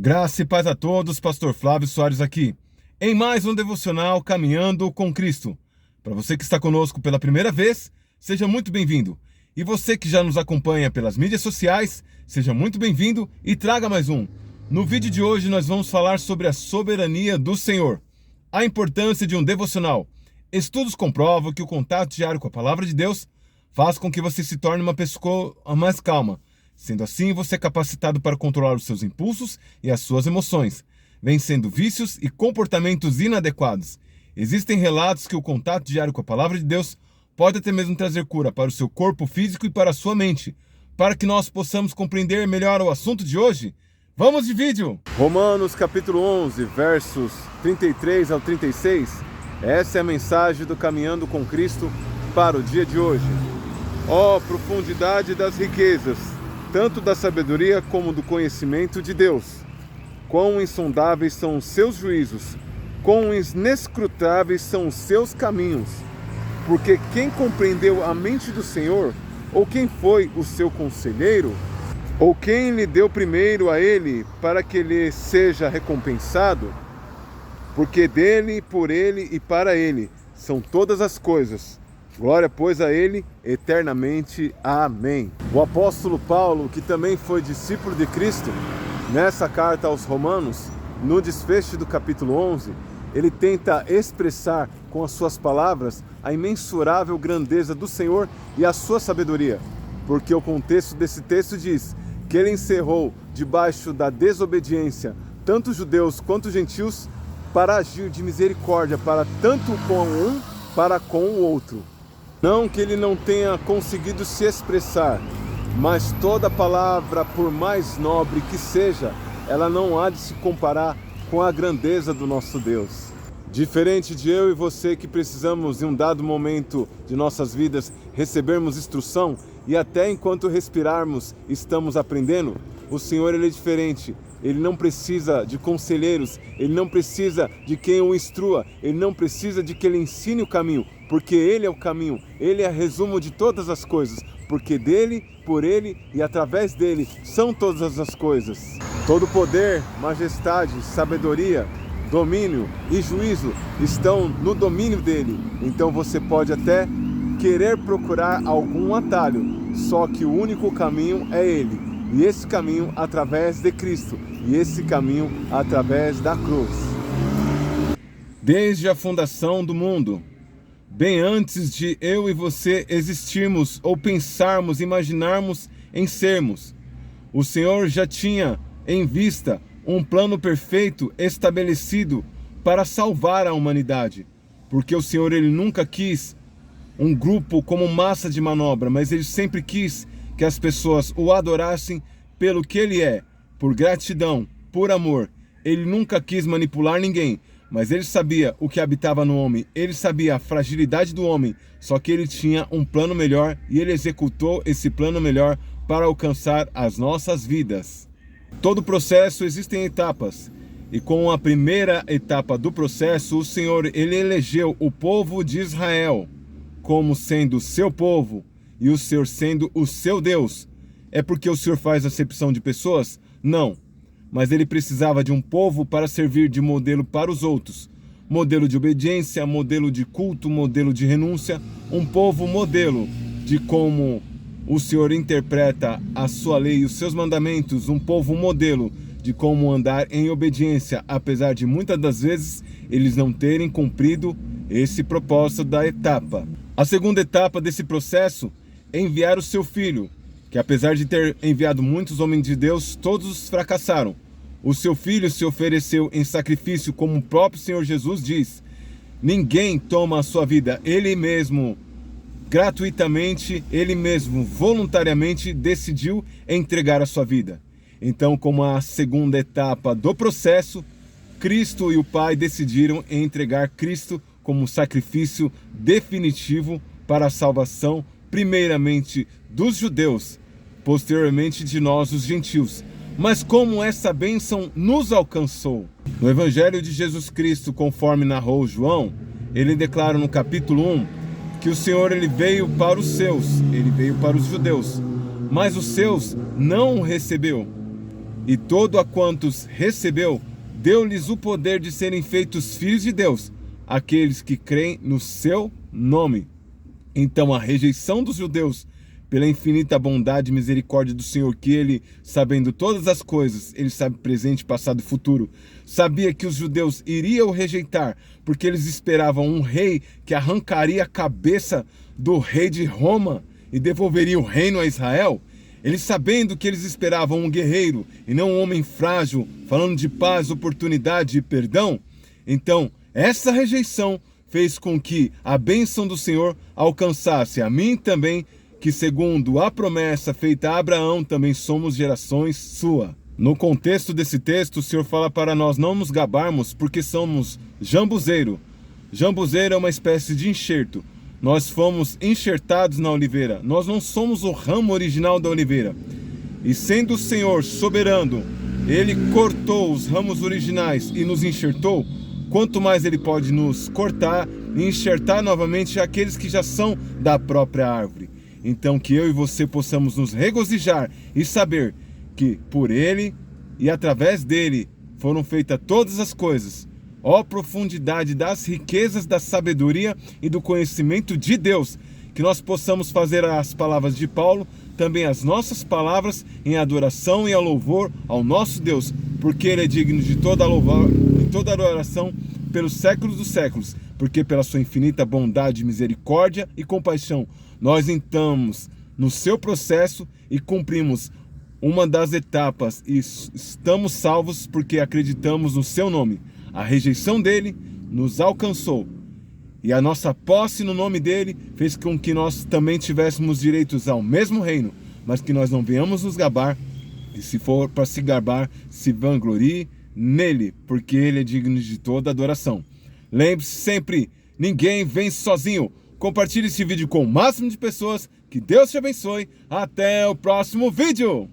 Graça e paz a todos, Pastor Flávio Soares aqui, em mais um devocional Caminhando com Cristo. Para você que está conosco pela primeira vez, seja muito bem-vindo. E você que já nos acompanha pelas mídias sociais, seja muito bem-vindo e traga mais um. No vídeo de hoje nós vamos falar sobre a soberania do Senhor, a importância de um devocional. Estudos comprovam que o contato diário com a palavra de Deus faz com que você se torne uma pessoa mais calma. Sendo assim, você é capacitado para controlar os seus impulsos e as suas emoções, vencendo vícios e comportamentos inadequados. Existem relatos que o contato diário com a palavra de Deus pode até mesmo trazer cura para o seu corpo físico e para a sua mente. Para que nós possamos compreender melhor o assunto de hoje, vamos de vídeo! Romanos capítulo 11, versos 33 ao 36. Essa é a mensagem do Caminhando com Cristo para o dia de hoje. Ó profundidade das riquezas, tanto da sabedoria como do conhecimento de Deus. Quão insondáveis são os seus juízos, quão inescrutáveis são os seus caminhos. Porque quem compreendeu a mente do Senhor, ou quem foi o seu conselheiro, ou quem lhe deu primeiro a ele, para que lhe seja recompensado? Porque dele, por ele e para ele são todas as coisas. Glória, pois, a Ele eternamente. Amém. O apóstolo Paulo, que também foi discípulo de Cristo, nessa carta aos Romanos, no desfecho do capítulo 11, ele tenta expressar com as suas palavras a imensurável grandeza do Senhor e a sua sabedoria. Porque o contexto desse texto diz que ele encerrou debaixo da desobediência tanto judeus quanto gentios para agir de misericórdia para tanto com um para com o outro. Não que ele não tenha conseguido se expressar, mas toda palavra, por mais nobre que seja, ela não há de se comparar com a grandeza do nosso Deus. Diferente de eu e você que precisamos, em um dado momento de nossas vidas, recebermos instrução e até enquanto respirarmos estamos aprendendo, o Senhor ele é diferente. Ele não precisa de conselheiros, ele não precisa de quem o instrua, ele não precisa de que ele ensine o caminho, porque ele é o caminho, ele é o resumo de todas as coisas, porque dele, por ele e através dele são todas as coisas. Todo poder, majestade, sabedoria, domínio e juízo estão no domínio dele. Então você pode até querer procurar algum atalho, só que o único caminho é ele. E esse caminho através de Cristo, e esse caminho através da cruz. Desde a fundação do mundo, bem antes de eu e você existirmos ou pensarmos, imaginarmos em sermos, o Senhor já tinha em vista um plano perfeito estabelecido para salvar a humanidade. Porque o Senhor ele nunca quis um grupo como massa de manobra, mas ele sempre quis que as pessoas o adorassem pelo que ele é, por gratidão, por amor. Ele nunca quis manipular ninguém, mas ele sabia o que habitava no homem, ele sabia a fragilidade do homem, só que ele tinha um plano melhor e ele executou esse plano melhor para alcançar as nossas vidas. Todo processo existem etapas, e com a primeira etapa do processo, o Senhor ele elegeu o povo de Israel como sendo seu povo, e o Senhor sendo o seu Deus. É porque o Senhor faz acepção de pessoas? Não. Mas ele precisava de um povo para servir de modelo para os outros. Modelo de obediência, modelo de culto, modelo de renúncia. Um povo modelo de como o Senhor interpreta a sua lei e os seus mandamentos. Um povo modelo de como andar em obediência, apesar de muitas das vezes eles não terem cumprido esse propósito da etapa. A segunda etapa desse processo é enviar o seu filho, que apesar de ter enviado muitos homens de Deus, todos fracassaram. O seu filho se ofereceu em sacrifício, como o próprio Senhor Jesus diz. Ninguém toma a sua vida, ele mesmo, gratuitamente, ele mesmo, voluntariamente decidiu entregar a sua vida. Então, como a segunda etapa do processo, Cristo e o Pai decidiram entregar Cristo como sacrifício definitivo para a salvação, primeiramente dos judeus, posteriormente de nós, os gentios. Mas como essa bênção nos alcançou? No Evangelho de Jesus Cristo, conforme narrou João, ele declara no capítulo 1 que o Senhor ele veio para os seus, ele veio para os judeus, mas os seus não o recebeu. E todo a quantos recebeu, deu-lhes o poder de serem feitos filhos de Deus, aqueles que creem no seu nome. Então a rejeição dos judeus, pela infinita bondade e misericórdia do Senhor, que ele, sabendo todas as coisas, ele sabe presente, passado e futuro, sabia que os judeus iriam o rejeitar, porque eles esperavam um rei que arrancaria a cabeça do rei de Roma e devolveria o reino a Israel. Eles, sabendo que eles esperavam um guerreiro e não um homem frágil, falando de paz, oportunidade e perdão, então essa rejeição fez com que a bênção do Senhor alcançasse a mim também, que segundo a promessa feita a Abraão, também somos gerações sua. No contexto desse texto, o Senhor fala para nós não nos gabarmos porque somos jambuzeiro. Jambuzeiro é uma espécie de enxerto. Nós fomos enxertados na oliveira. Nós não somos o ramo original da oliveira. E sendo o Senhor soberano, Ele cortou os ramos originais e nos enxertou, quanto mais Ele pode nos cortar e enxertar novamente aqueles que já são da própria árvore. Então que eu e você possamos nos regozijar e saber que por Ele e através dEle foram feitas todas as coisas. Ó profundidade das riquezas da sabedoria e do conhecimento de Deus, que nós possamos fazer as palavras de Paulo, também as nossas palavras em adoração e a louvor ao nosso Deus, porque Ele é digno de toda louvor e toda adoração pelos séculos dos séculos, porque pela sua infinita bondade, misericórdia e compaixão, nós entramos no seu processo e cumprimos uma das etapas e estamos salvos porque acreditamos no seu nome. A rejeição dele nos alcançou e a nossa posse no nome dele fez com que nós também tivéssemos direitos ao mesmo reino, mas que nós não venhamos nos gabar, e se for para se gabar, se vanglorie nele, porque ele é digno de toda adoração. Lembre-se sempre, ninguém vence sozinho. Compartilhe esse vídeo com o máximo de pessoas. Que Deus te abençoe. Até o próximo vídeo.